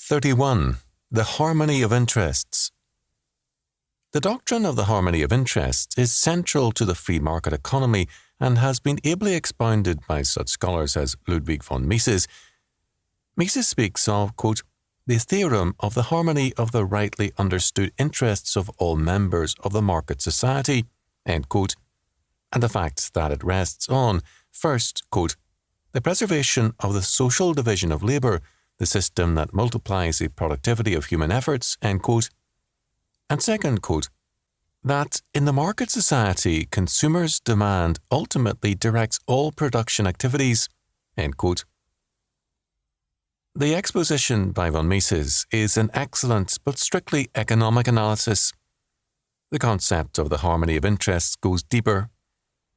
31. The harmony of interests. The doctrine of the harmony of interests is central to the free market economy and has been ably expounded by such scholars as Ludwig von Mises. Mises speaks of, quote, the theorem of the harmony of the rightly understood interests of all members of the market society, end quote, and the fact that it rests on, first, quote, the preservation of the social division of labour, the system that multiplies the productivity of human efforts, end quote, and second, quote, that in the market society, consumers' demand ultimately directs all production activities, end quote. The exposition by von Mises is an excellent but strictly economic analysis. The concept of the harmony of interests goes deeper.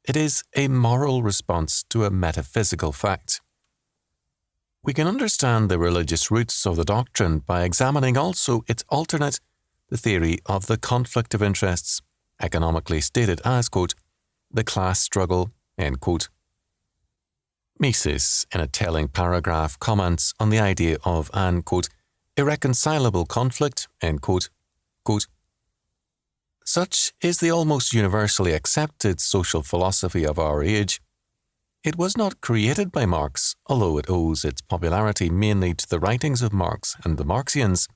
It is a moral response to a metaphysical fact. We can understand the religious roots of the doctrine by examining also its alternate, the theory of the conflict of interests, economically stated as, quote, the class struggle, end quote. Mises, in a telling paragraph, comments on the idea of an, quote, irreconcilable conflict, end quote, quote, such is the almost universally accepted social philosophy of our age. It was not created by Marx, although it owes its popularity mainly to the writings of Marx and the Marxians.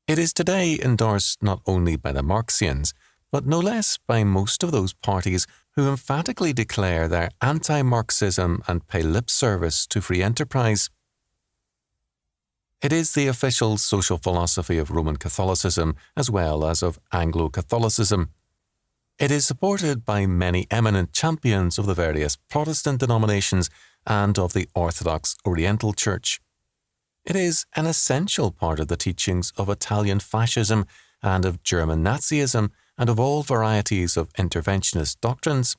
It is today endorsed not only by the Marxians, but no less by most of those parties who emphatically declare their anti-Marxism and pay lip service to free enterprise. It is the official social philosophy of Roman Catholicism as well as of Anglo-Catholicism. It is supported by many eminent champions of the various Protestant denominations and of the Orthodox Oriental Church. It is an essential part of the teachings of Italian fascism and of German Nazism and of all varieties of interventionist doctrines.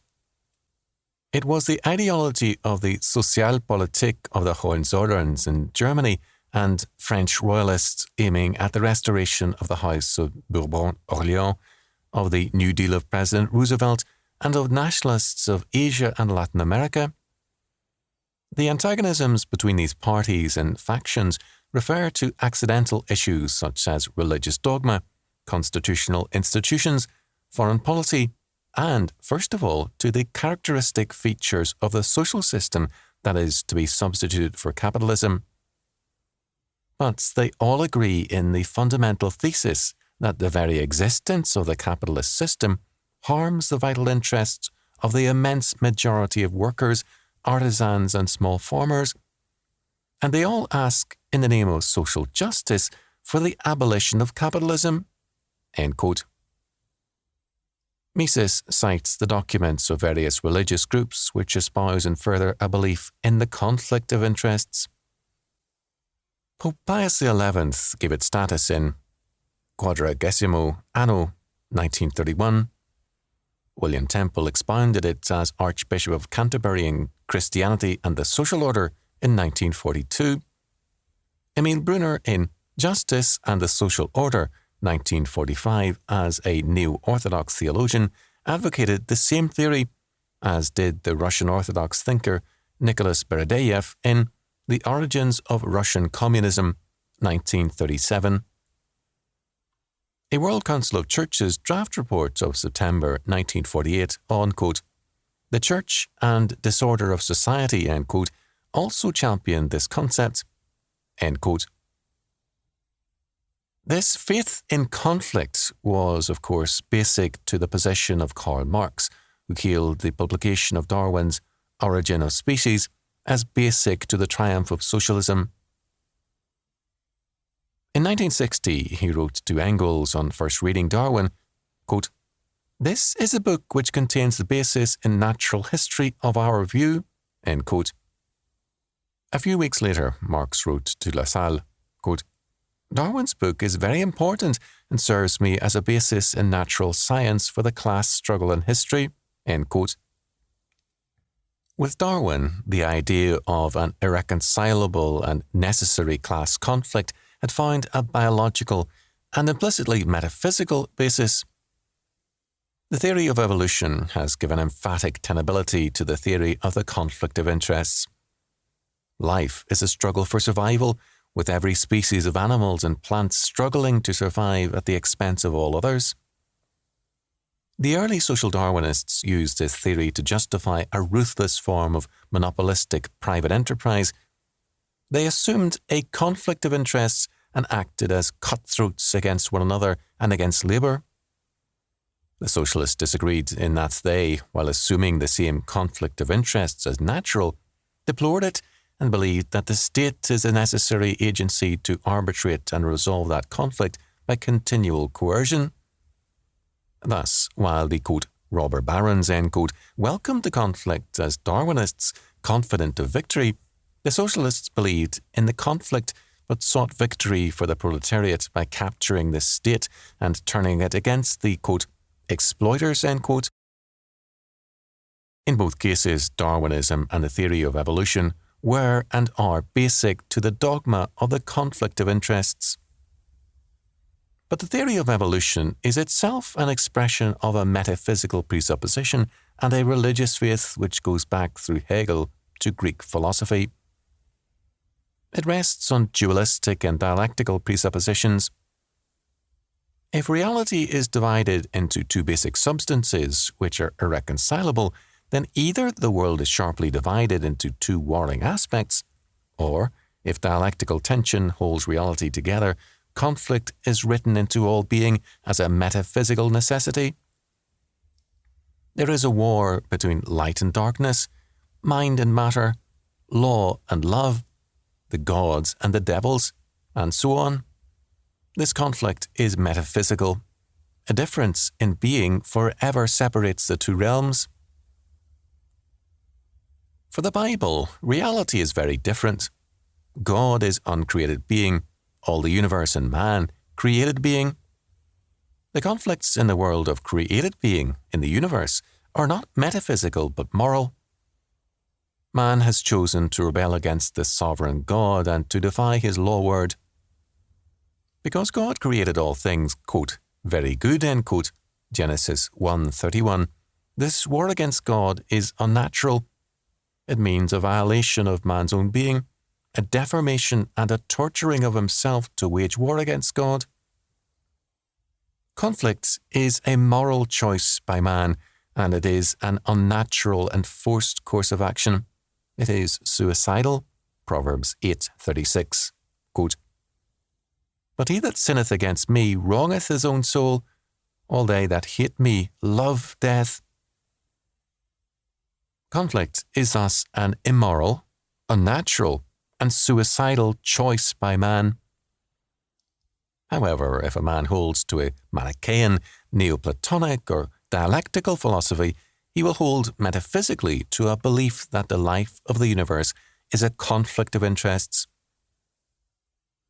It was the ideology of the Sozialpolitik of the Hohenzollerns in Germany and French royalists aiming at the restoration of the House of Bourbon-Orléans, of the New Deal of President Roosevelt, and of nationalists of Asia and Latin America. The antagonisms between these parties and factions refer to accidental issues such as religious dogma, constitutional institutions, foreign policy, and, first of all, to the characteristic features of the social system that is to be substituted for capitalism. But they all agree in the fundamental thesis that the very existence of the capitalist system harms the vital interests of the immense majority of workers, artisans, and small farmers, and they all ask, in the name of social justice, for the abolition of capitalism, end quote. Mises cites the documents of various religious groups which espouse and further a belief in the conflict of interests. Pope Pius XI gave it status in Quadragesimo Anno 1931. William Temple expounded it as Archbishop of Canterbury in Christianity and the Social Order in 1942. Emil Brunner in Justice and the Social Order 1945 as a neo-Orthodox theologian advocated the same theory, as did the Russian Orthodox thinker Nicholas Beredeyev in The Origins of Russian Communism 1937. A World Council of Churches draft report of September 1948 on, quote, the Church and Disorder of Society, end quote, also championed this concept, end quote. This faith in conflict was, of course, basic to the position of Karl Marx, who hailed the publication of Darwin's Origin of Species as basic to the triumph of socialism. In 1960, he wrote to Engels on first reading Darwin, quote, this is a book which contains the basis in natural history of our view, end quote. A few weeks later, Marx wrote to Lassalle, quote, Darwin's book is very important and serves me as a basis in natural science for the class struggle in history, end quote. With Darwin, the idea of an irreconcilable and necessary class conflict had found a biological and implicitly metaphysical basis. The theory of evolution has given emphatic tenability to the theory of the conflict of interests. Life is a struggle for survival, with every species of animals and plants struggling to survive at the expense of all others. The early social Darwinists used this theory to justify a ruthless form of monopolistic private enterprise. They assumed a conflict of interests and acted as cutthroats against one another and against labour. The socialists disagreed in that they, while assuming the same conflict of interests as natural, deplored it and believed that the state is a necessary agency to arbitrate and resolve that conflict by continual coercion. Thus, while the, quote, robber barons, end quote, welcomed the conflict as Darwinists, confident of victory, the socialists believed in the conflict but sought victory for the proletariat by capturing the state and turning it against the, quote, exploiters, end quote. In both cases, Darwinism and the theory of evolution were and are basic to the dogma of the conflict of interests. But the theory of evolution is itself an expression of a metaphysical presupposition and a religious faith which goes back through Hegel to Greek philosophy. It rests on dualistic and dialectical presuppositions. If reality is divided into two basic substances which are irreconcilable, then either the world is sharply divided into two warring aspects, or, if dialectical tension holds reality together, conflict is written into all being as a metaphysical necessity. There is a war between light and darkness, mind and matter, law and love, the gods and the devils, and so on. This conflict is metaphysical. A difference in being forever separates the two realms. For the Bible, reality is very different. God is uncreated being, all the universe and man, created being. The conflicts in the world of created being in the universe are not metaphysical but moral. Man has chosen to rebel against the sovereign God and to defy his law word. Because God created all things, quote, very good, end quote, Genesis 1:31, this war against God is unnatural. It means a violation of man's own being, a deformation and a torturing of himself to wage war against God. Conflict is a moral choice by man, and it is an unnatural and forced course of action. It is suicidal, Proverbs 8:36, quote, but he that sinneth against me wrongeth his own soul. All they that hate me love death. Conflict is thus an immoral, unnatural, and suicidal choice by man. However, if a man holds to a Manichaean, Neoplatonic, or dialectical philosophy, he will hold metaphysically to a belief that the life of the universe is a conflict of interests.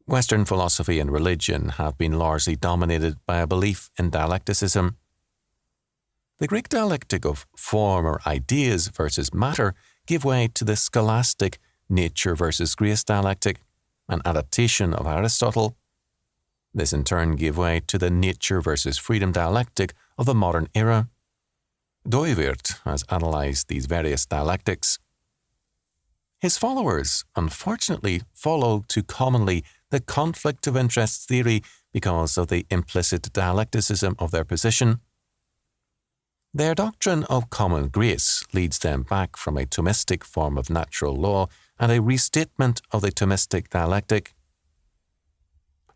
Western philosophy and religion have been largely dominated by a belief in dialecticism. The Greek dialectic of form or ideas versus matter gave way to the scholastic nature versus grace dialectic, an adaptation of Aristotle. This in turn gave way to the nature versus freedom dialectic of the modern era. Dooyeweerd has analysed these various dialectics. His followers, unfortunately, follow too commonly the conflict of interests theory because of the implicit dialecticism of their position. Their doctrine of common grace leads them back from a Thomistic form of natural law and a restatement of the Thomistic dialectic.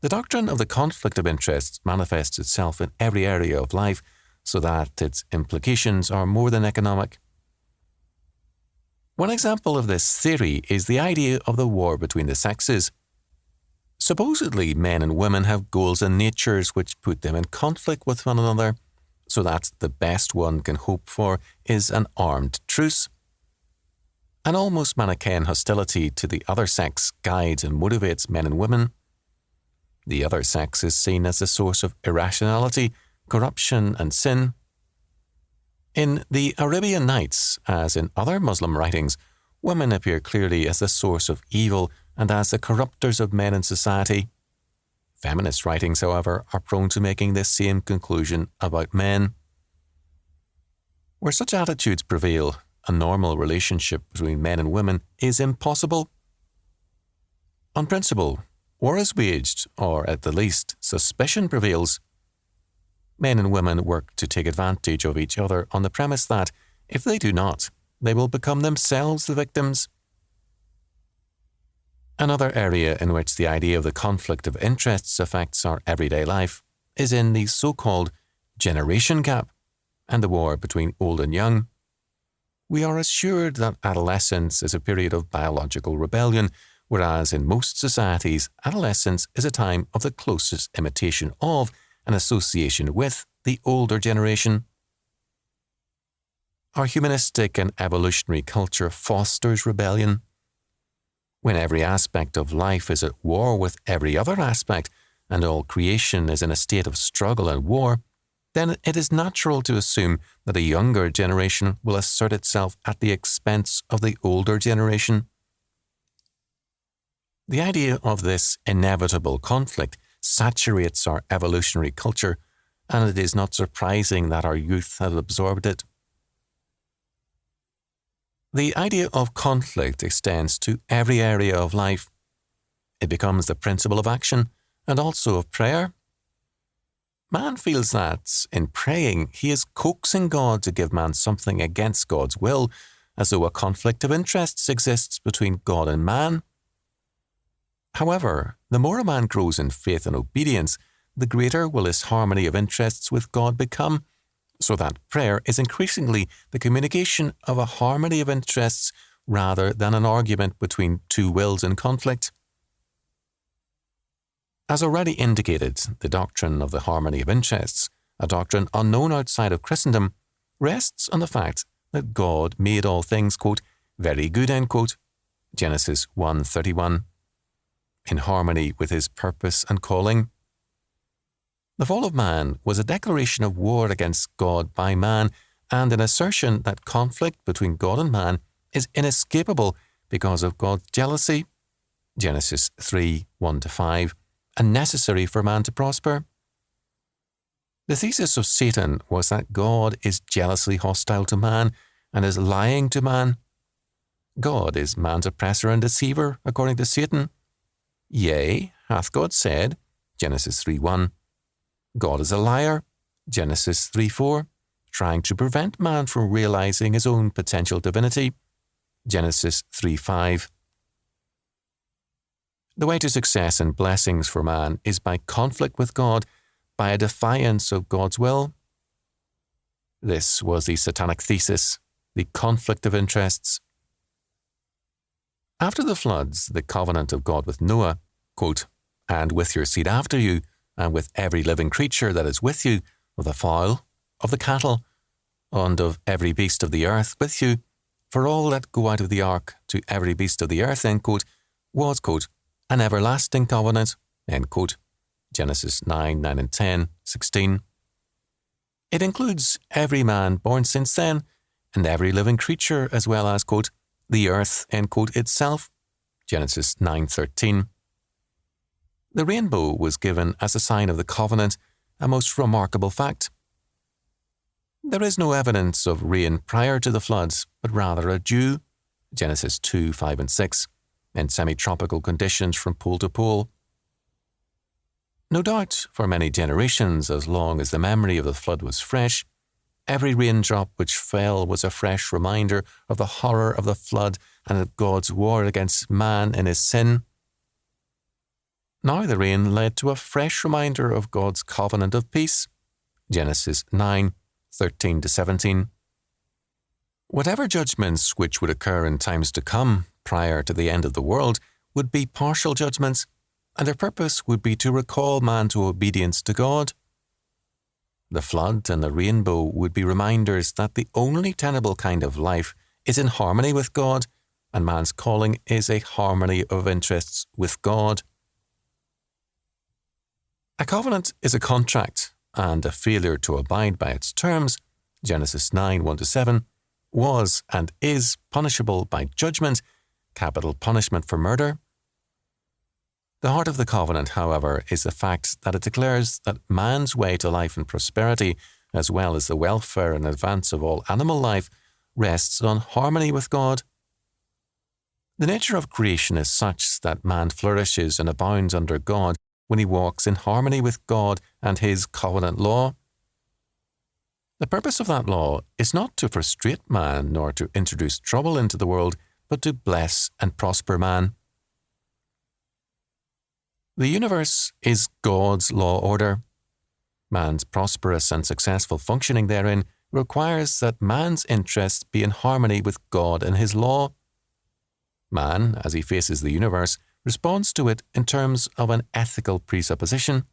The doctrine of the conflict of interests manifests itself in every area of life, so that its implications are more than economic. One example of this theory is the idea of the war between the sexes. Supposedly, men and women have goals and natures which put them in conflict with one another, so that the best one can hope for is an armed truce. An almost Manichaean hostility to the other sex guides and motivates men and women. The other sex is seen as the source of irrationality, corruption, and sin. In the Arabian Nights, as in other Muslim writings, women appear clearly as the source of evil and as the corrupters of men in society. Feminist writings, however, are prone to making this same conclusion about men. Where such attitudes prevail, a normal relationship between men and women is impossible. On principle, war is waged, or at the least, suspicion prevails. Men and women work to take advantage of each other on the premise that, if they do not, they will become themselves the victims. Another area in which the idea of the conflict of interests affects our everyday life is in the so-called generation gap and the war between old and young. We are assured that adolescence is a period of biological rebellion, whereas in most societies, adolescence is a time of the closest imitation of and association with the older generation. Our humanistic and evolutionary culture fosters rebellion. When every aspect of life is at war with every other aspect, and all creation is in a state of struggle and war, then it is natural to assume that a younger generation will assert itself at the expense of the older generation. The idea of this inevitable conflict saturates our evolutionary culture, and it is not surprising that our youth have absorbed it. The idea of conflict extends to every area of life. It becomes the principle of action and also of prayer. Man feels that, in praying, he is coaxing God to give man something against God's will, as though a conflict of interests exists between God and man. However, the more a man grows in faith and obedience, the greater will his harmony of interests with God become, so that prayer is increasingly the communication of a harmony of interests rather than an argument between two wills in conflict. As already indicated, the doctrine of the harmony of interests, a doctrine unknown outside of Christendom, rests on the fact that God made all things, quote, very good, end quote, Genesis 1:31, in harmony with his purpose and calling. The fall of man was a declaration of war against God by man and an assertion that conflict between God and man is inescapable because of God's jealousy, Genesis 3:1-5, and necessary for man to prosper. The thesis of Satan was that God is jealously hostile to man and is lying to man. God is man's oppressor and deceiver, according to Satan. Yea, hath God said, Genesis 3:1. God is a liar, Genesis 3:4, trying to prevent man from realizing his own potential divinity, Genesis 3:5. The way to success and blessings for man is by conflict with God, by a defiance of God's will. This was the satanic thesis, the conflict of interests. After the floods, the covenant of God with Noah, quote, and with your seed after you, and with every living creature that is with you, of the fowl, of the cattle, and of every beast of the earth with you, for all that go out of the ark to every beast of the earth, end quote, was, quote, an everlasting covenant, end quote, Genesis 9 and 10, 16. It includes every man born since then, and every living creature, as well as, quote, the earth, end quote, itself, Genesis 9:13. The rainbow was given as a sign of the covenant, a most remarkable fact. There is no evidence of rain prior to the floods, but rather a dew, Genesis 2:5 and 6, in semi-tropical conditions from pole to pole. No doubt, for many generations, as long as the memory of the flood was fresh, every raindrop which fell was a fresh reminder of the horror of the flood and of God's war against man in his sin. Now the rain led to a fresh reminder of God's covenant of peace, Genesis 9:13-17. Whatever judgments which would occur in times to come, prior to the end of the world, would be partial judgments, and their purpose would be to recall man to obedience to God. The flood and the rainbow would be reminders that the only tenable kind of life is in harmony with God, and man's calling is a harmony of interests with God. A covenant is a contract, and a failure to abide by its terms, Genesis 9:1-7, was and is punishable by judgment, capital punishment for murder. The heart of the covenant, however, is the fact that it declares that man's way to life and prosperity, as well as the welfare and advance of all animal life, rests on harmony with God. The nature of creation is such that man flourishes and abounds under God when he walks in harmony with God and his covenant law. The purpose of that law is not to frustrate man nor to introduce trouble into the world, but to bless and prosper man. The universe is God's law order. Man's prosperous and successful functioning therein requires that man's interests be in harmony with God and his law. Man, as he faces the universe, responds to it in terms of an ethical presupposition.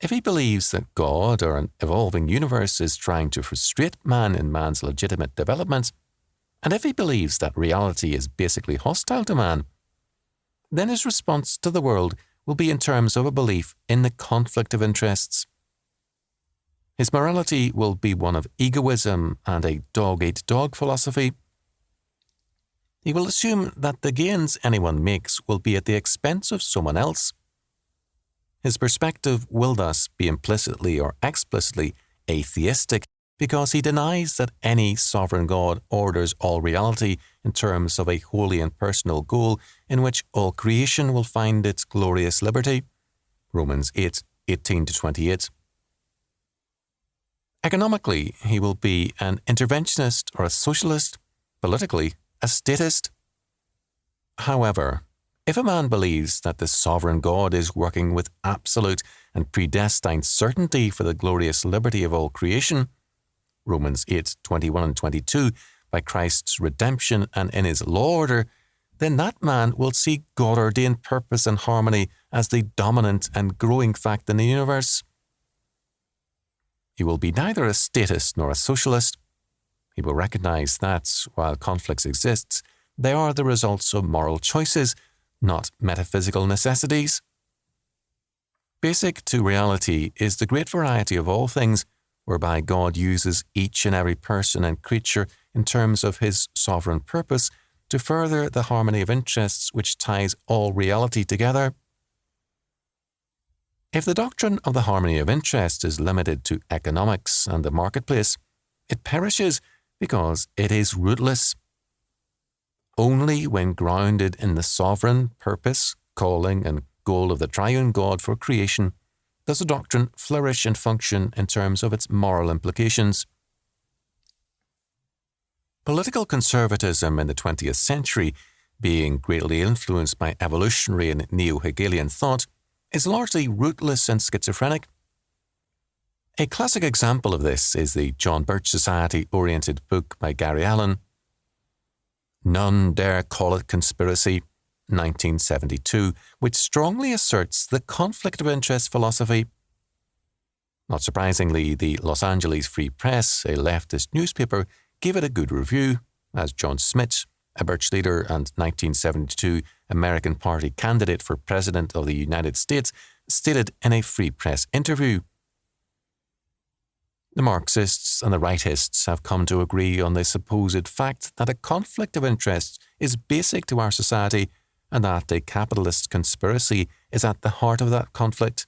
If he believes that God or an evolving universe is trying to frustrate man in man's legitimate development, and if he believes that reality is basically hostile to man, then his response to the world will be in terms of a belief in the conflict of interests. His morality will be one of egoism and a dog-eat-dog philosophy. He will assume that the gains anyone makes will be at the expense of someone else. His perspective will thus be implicitly or explicitly atheistic because he denies that any sovereign God orders all reality in terms of a holy and personal goal in which all creation will find its glorious liberty. Romans 8:18-28. Economically, he will be an interventionist or a socialist, politically, a statist. However, if a man believes that the sovereign God is working with absolute and predestined certainty for the glorious liberty of all creation, Romans 8:21-22, by Christ's redemption and in his law order, then that man will see God-ordained purpose and harmony as the dominant and growing fact in the universe. He will be neither a statist nor a socialist. He will recognize that, while conflicts exist, they are the results of moral choices, not metaphysical necessities. Basic to reality is the great variety of all things, whereby God uses each and every person and creature in terms of his sovereign purpose to further the harmony of interests which ties all reality together. If the doctrine of the harmony of interest is limited to economics and the marketplace, it perishes because it is rootless. Only when grounded in the sovereign purpose, calling, and goal of the triune God for creation does the doctrine flourish and function in terms of its moral implications. Political conservatism in the 20th century, being greatly influenced by evolutionary and neo-Hegelian thought, is largely rootless and schizophrenic. A classic example of this is the John Birch Society-oriented book by Gary Allen, None Dare Call It Conspiracy, 1972, which strongly asserts the conflict of interest philosophy. Not surprisingly, the Los Angeles Free Press, a leftist newspaper, gave it a good review, as John Smith, a Birch leader and 1972 American Party candidate for President of the United States, stated in a Free Press interview. The Marxists and the rightists have come to agree on the supposed fact that a conflict of interests is basic to our society and that a capitalist conspiracy is at the heart of that conflict.